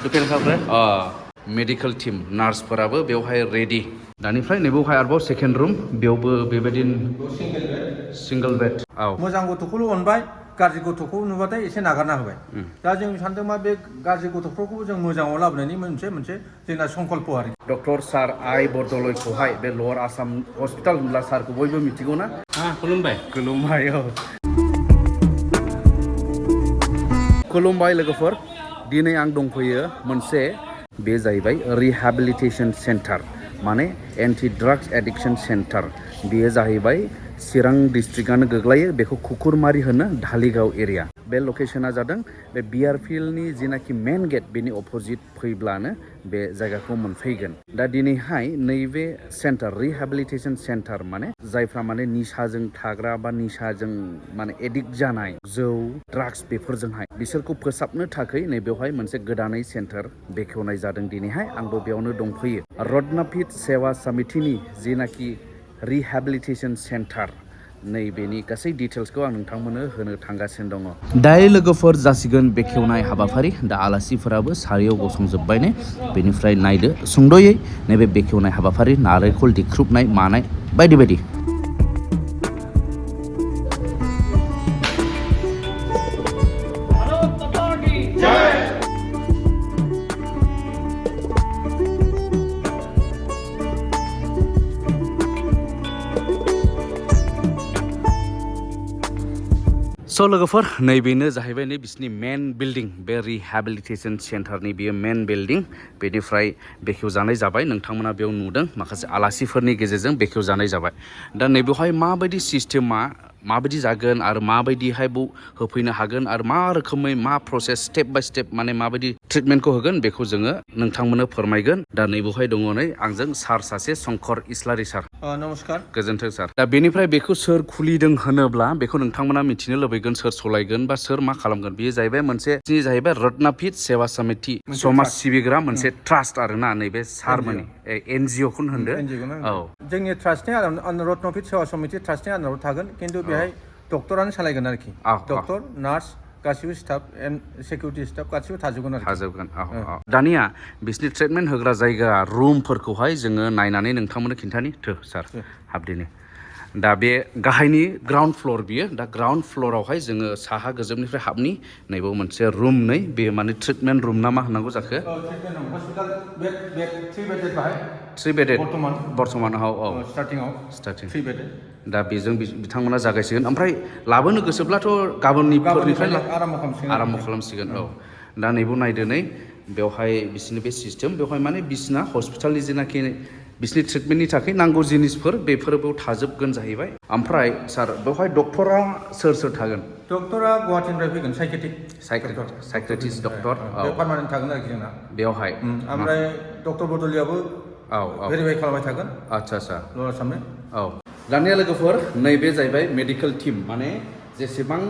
दुपेन खाफ्रे medical team नार्सफोराबो बेवहाय ready दानिफ्राय नैबेवहाय आरोबाव second room बेयावबो बेबायदिनो सिंगल बेड औ मोजां गथ'खौल' अनबाय गाज्रि गथ'खौ नुबाथाय एसे नागारना होबाय दा जों सानदों मा बे गाज्रि गथ'फोरखौ जों मोजाङाव लाबोनायनि मोनसे जोंना संकल्प आरो डक्टर सार आइ बरदलैखौहाय बे लवार आसाम हस्पिटाल होनब्ला सारखौ बयबो मिथिगौ ना खुलुमबाय खुलुमबाय औ खुलुमबाय लोगोफोर दिनै आं दंफैयो मोनसे बे जाहैबाय रिहेबिलिटेशन सेन्टार माने एन्टि ड्राग्स एडिक्शन सेन्टार बेयो जाहैबाय चिरां डिस्ट्रिक्टआनो गोग्लैयो बेखौ कुकुरमारि होनो धालिगाव एरिया बे लकेशना जादों बे बियार फिल्डनि जिनाखि मेन गेट बेनि अपोजिट फैब्लानो बे जायगाखौ मोनफैगोन दा दिनैहाय नैबे सेन्टार रिहेबिलिटेशन सेन्टार माने जायफ्रा माने निसाजों थाग्रा बा निसाजों माने एडिक्ट जानाय जौ ड्राग्स बेफोरजोंहाय बिसोरखौ फोसाबनो थाखाय नैबेवहाय मोनसे गोदानै सेन्टार बेखेवनाय जादों दिनैहाय आंबो बेयावनो दंफैयो रत्नापीठ सेवा समितिनि जिनाखि रिहेबिलिटेशन सेन्टार नैबेनि गासै डिटेल्सखौ आं नोंथांमोननो होनो थांगासिनो दङ दायो लोगोफोर जासिगोन बेखेवनाय हाबाफारि दा आलासिफोराबो सारियाव गसंजोब्बाय ने बेनिफ्राय नायदो सुंद'यै नैबे बेखेवनाय हाबाफारि नारेंखल दिख्रुबनाय मानाय बायदि बायदि स' लोगोफोर नैबेनो जाहैबाय नै बिसिनि मेन बिल्डिं बे रिहेबिलिटेशन सेन्टारनि बेयो मेन बिल्डिं बेनिफ्राय बेखेवजानाय जाबाय नोंथांमोना बेयाव नुदों माखासे आलासिफोरनि गेजेरजों बेखेवजानाय जाबाय दा नैबेवहाय माबायदि सिस्टेमा माबायदि जागोन आरो माबायदिहाय होफैनो हागोन आरो मा रोखोमै मा प्रसेस स्टेप बाय स्टेप माने माबायदि ट्रिटमेन्टखौ होगोन बेखौ जोङो नोंथांमोननो फोरमायगोन दा नैबेवहाय दङ नै आंजों सार सासे शंकर इस्लारि सार नमस्कार गोजोन्थों सार दा बेनिफ्राय बेखौ सोर खुलिदों होनोब्ला बेखौ नोंथांमोना मिथिनो लुबैगोन सोर सलायगोन बा सोर मा खालामगोन बेयो जाहैबाय मोनसे जाहैबाय रत्नापीठ सेवा समिति समाज सिबिग्रा मोनसे ट्रास्ट आरोना नैबे सारमोननि एनजिअ खौनो होनदो औ जोंनि ट्रास्टनि रत्नापीठ सेवा समिति ट्रास्टनि आन्दाराव थागोन खिन्थु बेहाय डक्टरानो सालायगोन आरोखि डक्टर नार्स गासिबो स्टाफ एन्ड सिकिउरिटि स्टाफ गासिबो थाजोबगोन दानिया बिसिनि ट्रिटमेन्ट होग्रा जायगा रुमफोरखौहाय जोङो नायनानै नोंथांमोननो खिन्थानि सार हाबदिनि दा बे गाहायनि ग्राउन्ड फ्ल'र बियो दा ग्राउन्ड फ्ल'रावहाय जोङो साहा गोजौनिफ्राय हाबनि नैबेयाव मोनसे रुम नै बे माने ट्रिटमेन्ट रुम ना मा होननांगौ जाखो थ्रि बेडेड बर्थमान स्टार्टिं दा बेजों बिथांमोना जागायसिगोन ओमफ्राय लाबोनो गोसोब्लाथ' गाबोननिफ्राय आराम्भ खालामसिगोन औ दा नैबेयाव नायदो नै बेवहाय बिसिनि बे सिस्टेम बेवहाय माने बिसिना हस्पिटालनि जेनाखि बिसिनि ट्रिटमेन्टनि थाखाय नांगौ जिनिसफोर बेफोरो बेयाव थाजोबगोन जाहैबाय ओमफ्राय सार बेवहाय डक्टरा सोर थागोन डक्टरा गुवाहाटिनिफ्राय फैगोन साइकेट्रिस्ट डक्टर पार्मानेन्ट थागोन आरोखि जोंना बेवहाय ओमफ्राय डक्टर बरदलैयाबो भेरिफाइ खालामबाय थागोन आदसा लवार आसामनि औ दानिया लोगोफोर नैबे जाहैबाय मेडिकेल टिम माने जेसेबां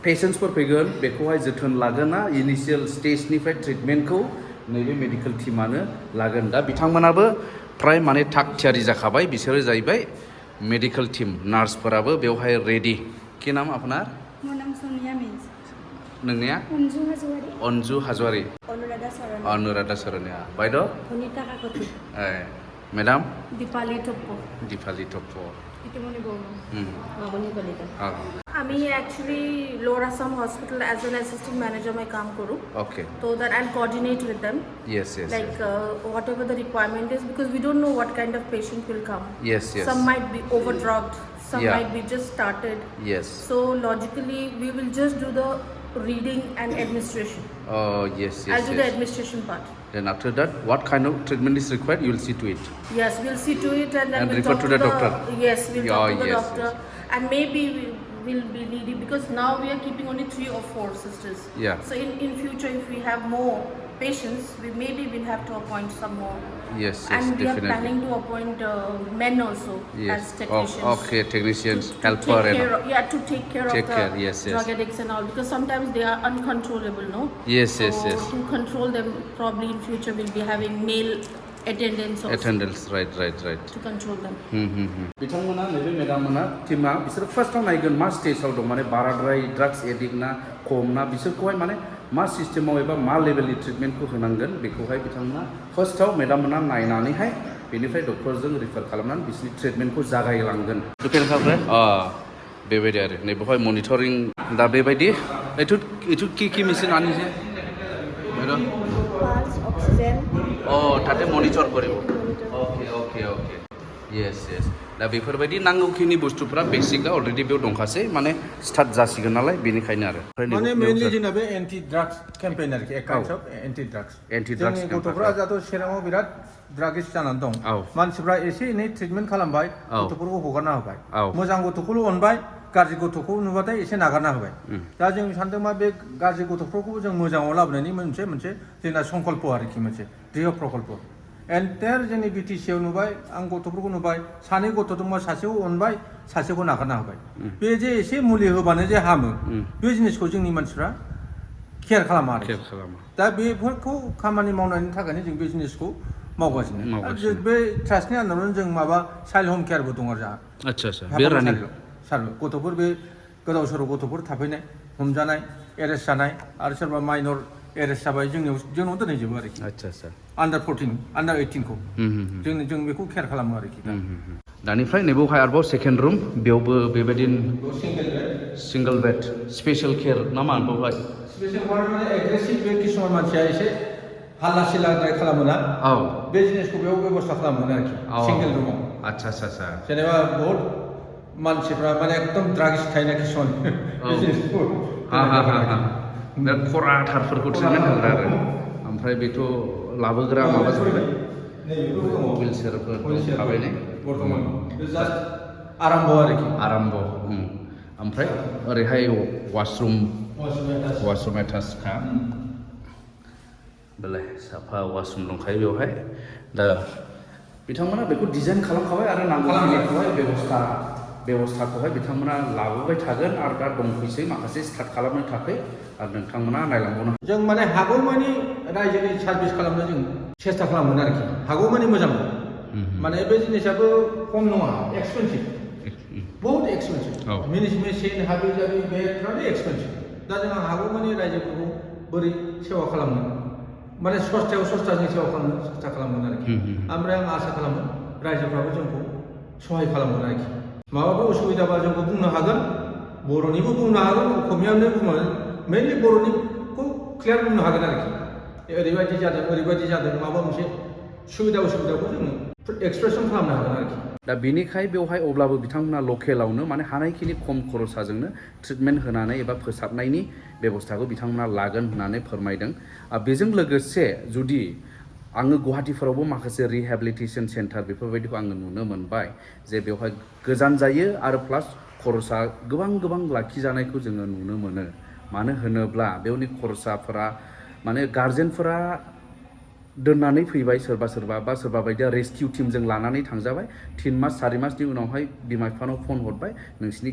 पेसेन्टसफोर फैगोन बेखौहाय जोथोन लागोन ना इनिशियेल स्टेजनिफ्राय ट्रिटमेन्टखौ नैबे मेडिकेल टिमानो लागोन दा बिथांमोनाबो फ्राय माने थाग थियारि जाखाबाय बिसोरो जाहैबाय मेडिकेल टिम नार्सफोराबो बेवहाय रेडि कि नाम आपनार नोंनिया अन्जु हाजवारि अनुराधा सरनिया बायद' मेडाम दीपाली टप्पो আমি actually lower Assam hospital as an assistant manager আমি কাম করু ওকে তো that I coordinate with them yes like whatever the requirement is because we don't know what kind of patient will come yes some might be overdrugged some might be just started so logically we will just do the reading and administration I'll do the administration part. Then after that, what kind of treatment is required? You will see to it. Yes, we'll see to it and then we'll refer talk to the doctor. Yes, we'll talk to the doctor and maybe we'll be needy because now we are keeping only 3 or 4 sisters. So in future if we have more patients, we maybe will have to appoint some more. Yes, and we definitely. are planning to appoint men also as technicians. Okay, technicians, to helper take care to take care of the yes. drug addicts and all because sometimes they are uncontrollable, no? Yes. To control them, probably in future we'll be having male attendants right to control them. बिथांमोना नैबे मेडाममोना टिमा बिसोर फार्स्टआव नायगोन मा स्टेजआव दं माने बाराद्राय ड्राग्स एडिक्ट ना खम ना बिसोरखौहाय माने मा सिस्टेमाव एबा मा लेभेलनि ट्रिटमेन्टखौ होनांगोन बेखौहाय बिथांमोना फार्स्टआव मेडाममोना नायनानैहाय बेनिफ्राय डक्टरजों रिफार खालामनानै बिसोरनि ट्रिटमेन्टखौ जागायलांगोन बेबायदि आरो नैबेवहाय मनिटरिं दा बेबायदि কি মেচিন আনিছে পালস অক্সিজেন তাতে মনিটৰ কৰিব ओके येस दा बेफोरबायदि नांगौखिनि बुस्थुफोरा बेसिकआ अलरेडि बेयाव दंखासै माने स्टार्ट जासिगोन नालाय बेनिखायनो आरो माने मेनलि जोंना बे एन्टि ड्राग्स केम्पेइन आरोखि एक काइन्ड अफ एन्टि ड्राग्स जोंनि गथ'फ्रा जाथ' चिराङाव बिराद ड्रागिस जानानै दं मानसिफ्रा एसे एनै ट्रिटमेन्ट खालामबाय गथ'फोरखौ हगारना होबाय मोजां गथ'खौल' अनबाय गाज्रि गथ'खौ नुबाथाय एसे नागारना होबाय दा जों सानदों मा बे गाज्रि गथ'फोरखौ जों मोजाङाव लाबोनायनि मोनसे जोंना संकल्प आरोखि मोनसे दृढ़ प्रकल्प एन्टायर जोंनि बिटिसिआव नुबाय आं गथ'फोरखौ नुबाय सानै गथ' दंबा सासेखौ अनबाय सासेखौ नागारना होबाय बे जे एसे मुलि होबानो जे हामो बे जिनिसखौ जोंनि मानसिफ्रा केयार खालामा आरो दा बेफोरखौ खामानि मावनायनि थाखायनो जों बे जिनिसखौ मावगासिनो बे ट्रास्टनि आन्दारावनो जों माबा चाइल्ड होम केयारबो दं आरो जोंहा गथ'फोर बे गोदाव सोराव गथ'फोर थाफैनाय हमजानाय एरेस्ट जानाय आरो सोरबा माइनर एरेस्ट जाबाय जोंनाव दोनहैजोबो आरोखि आन्डार 14 आन्डार 18 खौ जों बेखौ केयार खालामो आरोखि दानिफ्राय नैबेवहाय आरोबाव सेकेन्ड रुम बेयावबो बेबायदिनो सिंगल बेड स्पेशल केयार ना मा बेवहाय स्पेशल माने एग्रेसिभ बे किसुमान मानसिया एसे हाल्ला सिल्लाद्राय खालामोना बे जिनिसखौ बेयाव बेबस्था खालामोन आरोखि सिंगल रुमाव आच्छा जेनेबा बहुत मानसिफ्रा माने एकदम ड्रागिस थायोना किसुमान बे खराथारफोरखौ ट्रिटमेन्ट होग्रा आरो ओमफ्राय बेथ' लाबोग्रा माबा जाबाय हुइलचेयारफोर थाबाय ने बर्थमान आराम्भ आरोखि ओमफ्राय ओरैहाय वाशरुम एटाचखा बेलाय साफा वाशरुम दंखायो बेवहाय दा बिथांमोना बेखौ डिजाइन खालामखाबाय आरो नांगौखिनिखौहाय बेबस्थाखौहाय बिथांमोना लाबोबाय थागोन आरो दा दंफैसै माखासे स्टार्ट खालामनो थाखाय आरो नोंथांमोना नायलांबावनो जों माने हागौमानि रायजोनि सार्भिस खालामनो जों सेस्था खालामगोन आरोखि हागौमानि मोजां माने बे जिनिसाबो खम नङा एक्सपेन्सिभ बहुत एक्सपेन्सिभ मेडिसिन हाबि जाबि बेफ्राबो एक्सपेन्सिभ दा जोंहा हागौमानि रायजोफोरखौ बोरै सेवा खालामनो माने सस्थायाव सस्थाजों सेवा खालामनो सेस्था खालामगोन आरोखि ओमफ्राय आं आसा खालामो रायजोफ्राबो जोंखौ सहाय खालामगोन आरोखि माबाफोर उसुबिदाबा जोंखौ बुंनो हागोन बर'निबो बुंनो हागोन असमियानो बुंनो मेनलि बर'निखौ क्लियार बुंनो हागोन आरोखि ओरैबायदि जादों माबा मोनसे उसुबिदाखौ जोङो एक्सप्रेसन खालामनो हागोन आरोखि दा बेनिखाय बेवहाय अब्लाबो बिथांमोना लकेलावनो माने हानायखिनि खम खरसाजोंनो ट्रिटमेन्ट होनानै एबा फोसाबनायनि बेबस्थाखौ बिथांमोना लागोन होननानै फोरमायदों बेजों लोगोसे जुदि आङो गुवाहाटीफोरावबो माखासे रिहेबिलिटेसन सेन्टार बेफोरबायदिखौ आङो नुनो मोनबाय जे बेवहाय गोजान जायो आरो प्लास खरसा गोबां लाखिजानायखौ जोङो नुनो मोनो मानो होनोब्ला बेवनि खरसाफोरा माने गार्जेनफोरा दोननानै फैबाय सोरबा बायदिया रेस्किउ टीमजों लानानै थांजाबाय 3 मास 4 मासनि उनावहाय बिमा बिफानाव फन हरबाय नोंसिनि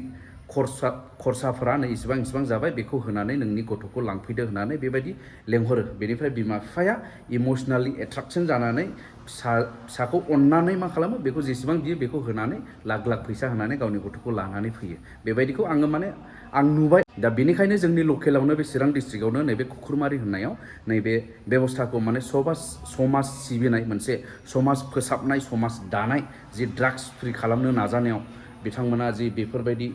खरसाफोरा नै इसिबां जाबाय बेखौ होनानै नोंनि गथ'खौ लांफैदो होननानै बेबायदि लेंहरो बेनिफ्राय बिमा बिफाया इमोसनेलि एट्राक्शन जानानै फिसाखौ अननानै मा खालामो बेखौ जेसेबां बियो बेखौ होनानै लाख फैसा होनानै गावनि गथ'खौ लानानै फैयो बेबायदिखौ आं नुबाय दा बेनिखायनो जोंनि लकेलावनो बे चिरां डिस्ट्रिक्टआवनो नैबे खुख्रुमारि होननायाव नैबे बेबस्थाखौ माने समाज सिबिनाय मोनसे समाज फोसाबनाय समाज दानाय जि ड्राग्स फ्रि खालामनो नाजानायाव बिथांमोना जि बेफोरबायदि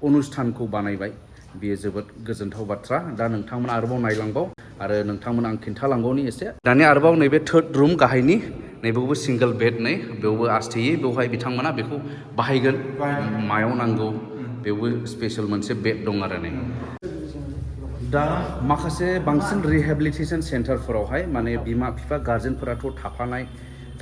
अनुष्ठानखौ बानायबाय बेयो जोबोद गोजोनथाव बाथ्रा दा नोंथांमोना आरोबाव नायलांबाव आरो नोंथांमोना आं खिन्थालांबावनि एसे दानिया आरोबाव नैबे थर्ड रुम गाहायनि नैबेवबो सिंगल बेड नै बेवबो आस्थेयै बेवहाय बिथांमोना बेखौ बाहायगोन मायाव नांगौ बेवबो स्पेशल मोनसे बेड दं आरो नै दा माखासे बांसिन रिहेबिलिटेसन सेन्टारफोरावहाय माने बिमा बिफा गार्जेनफोराथ'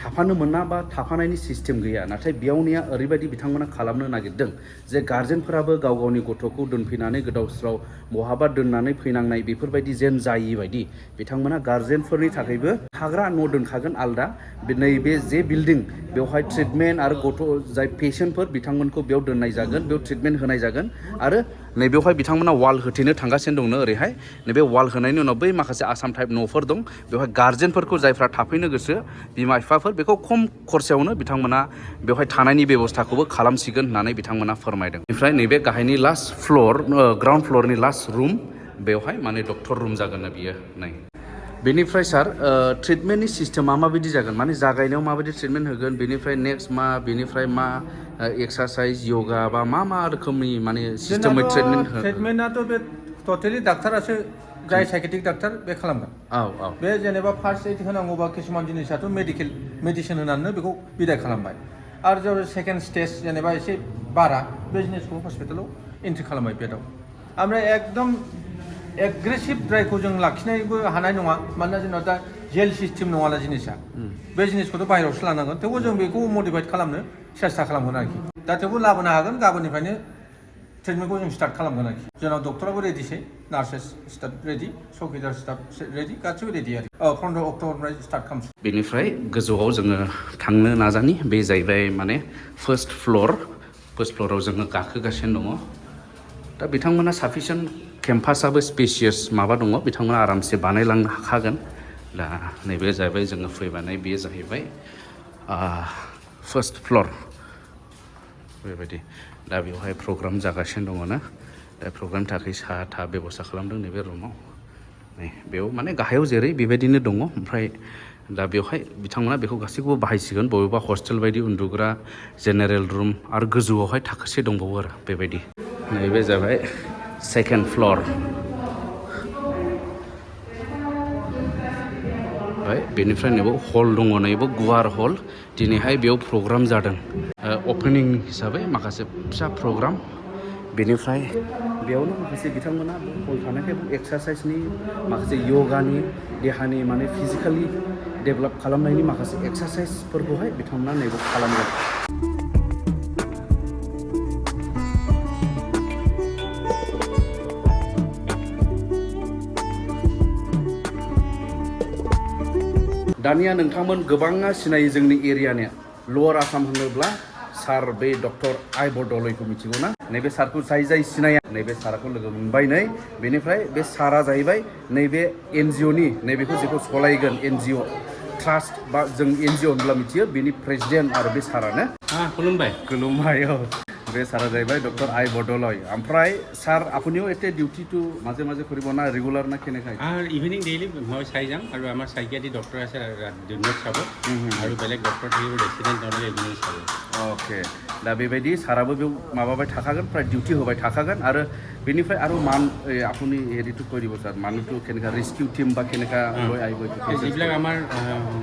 थाफानो मोना बा थाफानायनि सिस्टेम गैया नाथाय बेयावनिया ओरैबायदि बिथांमोना खालामनो नागिरदों जे गार्जेनफोराबो गावनि गथ'खौ दोनफैनानै गोदाव सोराव बहाबा दोननानै फैनांनाय बेफोरबायदि जेन जायि बायदि बिथांमोना गार्जेनफोरनि थाखायबो थाग्रा न' दोनखागोन आलदा नैबे जे बिल्डिं बेवहाय ट्रिटमेन्ट आरो जाय पेशेन्टफोर बिथांमोनखौ बेयाव दोननाय जागोन बेयाव ट्रिटमेन्ट होनाय जागोन आरो नैबेवहाय बिथांमोना वाल होथेनो थांगासिनो दंनो ओरैहाय नैबे वाल होनायनि उनाव बै माखासे आसाम टाइप न'फोर दं बेवहाय गार्जेनफोरखौ जायफ्रा थाफैनो गोसो बिमा बिफाफोर बेखौ खम खरसायावनो बिथांमोना बेवहाय थानायनि बेबस्थाखौबो खालामसिगोन होननानै बिथांमोना फोरमायदों ओमफ्राय नैबे गाहायनि लास्ट फ्ल'र ग्राउन्ड फ्ल'रनि लास्ट रुम बेवहाय माने डक्टर रुम जागोन बियो नै बेनिफ्राय सार ट्रिटमेन्टनि सिस्टेमा माबायदि जागोन माने जागायनायाव माबायदि ट्रिटमेन्ट होगोन बेनिफ्राय नेक्स्ट मा बेनिफ्राय मा एक्सारसाइज योगा बा मा रोखोमनि माने सिस्टेमै ट्रिटमेन्टआथ' बे टटेलि डाक्टारासो जाय साइकेट्रिक डाक्टार बे खालामगोन बे जेनेबा फार्स्ट एड होनांगौबा किसुमान जिनिसाथ' मेडिसिन होनानैनो बेखौ बिदाय खालामबाय आरो जेब्ला सेकेन्ड स्टेज जेनेबा एसे बारा बे जिनिसखौ हस्पिटालाव एन्ट्रि खालामबाय बेदाव ओमफ्राय एकदम एग्रेसिभ ड्राइखौ जों लाखिनायबो हानाय नङा मानोना जोंना दा जेल सिस्टेम नङाला जिनिसा बे जिनिसखौथ' बाहेरायावसो लानांगोन थेवबो जों बेखौ मडिफाइड खालामनो सेस्था खालामगोन आरोखि दा थेवबो लाबोनो हागोन गाबोननिफ्रायनो ट्रिटमेन्टखौ जों स्टार्ट खालामगोन आरोखि जोंनाव डक्टराबो रेडिसै नार्सेस स्टाफ रेडि चौकिदार स्टाफ रेडि गासिबो रेडि आरो 15 अक्ट'बरनिफ्राय स्टार्ट खालामसै बेनिफ्राय गोजौआव जोङो थांनो नाजानि बे जाहैबाय माने फार्स्ट फ्ल'राव जोङो गाखोगासिनो दङ दा बिथांमोना साफिसियेन्ट केम्पासाबो स्पेसियास माबा दङ बिथांमोना आरामसे बानायलांनो हाखागोन दा नैबे जाहैबाय जोङो फैबानै बेयो जाहैबाय फार्स्ट फ्ल'र बेबायदि दा बेवहाय प्रग्राम जागासिनो दङ ना दा प्रग्रामनि थाखाय साहा था बेब'स्था खालामदों नैबे रुमाव नै बेयाव माने गाहायाव जेरै बेबायदिनो दङ ओमफ्राय दा बेवहाय बिथांमोना बेखौ गासैखौबो बाहायसिगोन बबेबा हस्टेल बायदि उन्दुग्रा जेनेरेल रुम आरो गोजौआवहाय थाखोसे दंबावो आरो बेबायदि नैबे जाबाय सेकेन्ड फ्ल'र ओमफ्राय बेनिफ्राय नैबो हल दङ नैबो गुवार हल दिनैहाय बेयाव प्रग्राम जादों अपेनिं हिसाबै माखासे फिसा प्रग्राम बेनिफ्राय बेयावनो माखासे बिथांमोना हल थानायखाय एक्सारसाइसनि माखासे योगानि देहानि माने फिजिकेलि डेभेलप खालामनायनि माखासे एक्सारसाइसफोरखौहाय बिथांमोना नैबे खालामगोन दानिया नोंथांमोन गोबाङा सिनायो जोंनि एरियानि लवार आसाम होनोब्ला सार बे डक्टर आइ बरदलैखौ मिथिगौ ना नैबे सारखौ जाय सिनाया नैबे सारखौ लोगो मोनबाय नै बेनिफ्राय बे सारा जाहैबाय नैबे एनजिअनि नैबेखौ जेखौ सलायगोन एनजिअ ट्रास्ट बा जों एनजिअ होनब्ला मिथियो बेनि प्रेसिडेन्ट आरो बे सारानो खुलुमबाय बे सारा जाहैबाय डक्टर आइ बरदलै ओमफ्राय सार আপুনিও এতে ডিউটিটো মাজে মাজে কৰিব না ৰেগুলাৰ না কেনেকৈ ইভিনিং ডেইলি মই চাই যাম আৰু আমাৰ সাইকিয়াট্ৰি ডক্টৰ আছে দিনত চাব আৰু বেলেগ ডক্টৰ থাকিব ৰেচিডেণ্ট নহ'লে ইভিনিং চাব अके दा बेबायदि साराबो बेयाव माबाबाय थाखागोन प्राय डिउटि होबाय थाखागोन आरो बेनिफ्राय आरो আপুনি हेरिটো কৈ দিব ছাৰ মানুহটো কেনেকা ৰেস্কিউ টিম বা কেনেকা লৈ আহিব যিবিলাক আমাৰ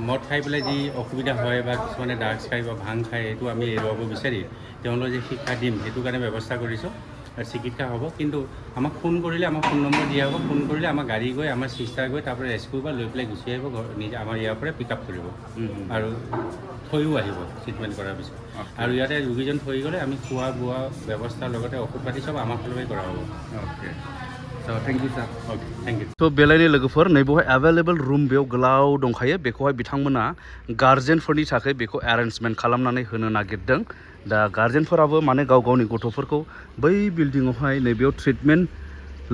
মদ খাই পেলাই যি অসুবিধা হয় বা কিছুমানে ড্ৰাগছ খাই বা ভাং খায় সেইটো আমি এৰুৱাব বিচাৰি তেওঁলোকে যে শিক্ষা দিম সেইটো কাৰণে ব্যৱস্থা কৰিছোঁ আৰু চিকিৎসা হ'ব কিন্তু আমাক ফোন কৰিলে আমাক ফোন নম্বৰ দিয়া হ'ব ফোন কৰিলে আমাৰ গাড়ী গৈ আমাৰ চিষ্টাৰ গৈ তাৰপৰা ৰেস্কিউ বা লৈ পেলাই গুচি আহিব নিজে আমাৰ ইয়াৰ পৰা পিক আপ কৰিব আৰু থৈও আহিব ট্ৰিটমেণ্ট কৰাৰ পিছত আৰু ইয়াতে ৰোগীজন থৈ গ'লে আমি খোৱা বোৱা ব্যৱস্থাৰ লগতে ঔষধ পাতি চব আমাৰ ফালৰ পৰাই কৰা হ'ব अके So thank you sir. Okay, thank you. So बेलायनि लोगोफोर नैबेवहाय एभेलेबल रुम बेयाव गोलाव दंखायो बेखौहाय बिथांमोना गार्जेनफोरनि थाखाय बेखौ एरेन्जमेन्ट खालामनानै होनो नागिरदों दा गार्जेनफोराबो माने गाव गावनि गथ'फोरखौ बै बिल्डिङावहाय नैबेयाव ट्रिटमेन्ट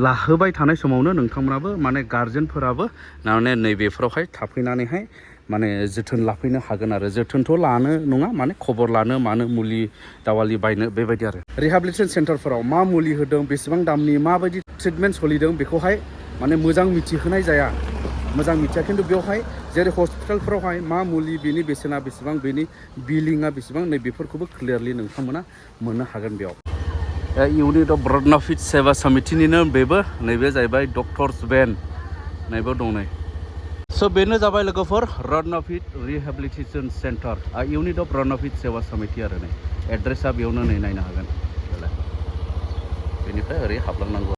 लाहोबाय थानाय समावनो नोंथांमोनाबो माने गार्जेनफोराबो माने नैबेफोरावहाय थाफैनानैहाय माने जोथोन लाफैनो हागोन आरो जोथोनथ' लानो नङा माने खबर लानो मानो मुलि दावालि बायनो बेबायदि आरो रिहेबिलिटेसन सेन्टारफोराव मा मुलि होदों बेसेबां दामनि माबायदि ट्रिटमेन्ट सोलिदों बेखौहाय माने मोजां मिथिहोनाय जाया मोजां मिथिया खिन्थु बेवहाय जेरै हस्पिटालफोरावहाय मा मुलि बेनि बेसेना बेसेबां बेनि बिलिङा बेसेबां नै बेफोरखौबो क्लियारलि नोंथांमोना मोननो हागोन बेयाव इउनिट अफ रत्नापीठ सेवा समितिनिनो बेबो नैबे जाहैबाय डक्टर्स बेन नैबो दं नै स' बेनो जाबाय लोगोफोर रत्नापीठ रिहेबिलिटेसन सेन्टार इउनिट अफ रत्नापीठ सेवा समिति आरो नै एड्रेसा बेयावनो नै नायनो हागोन बेनिफ्राय ओरै हाबलांनांगौ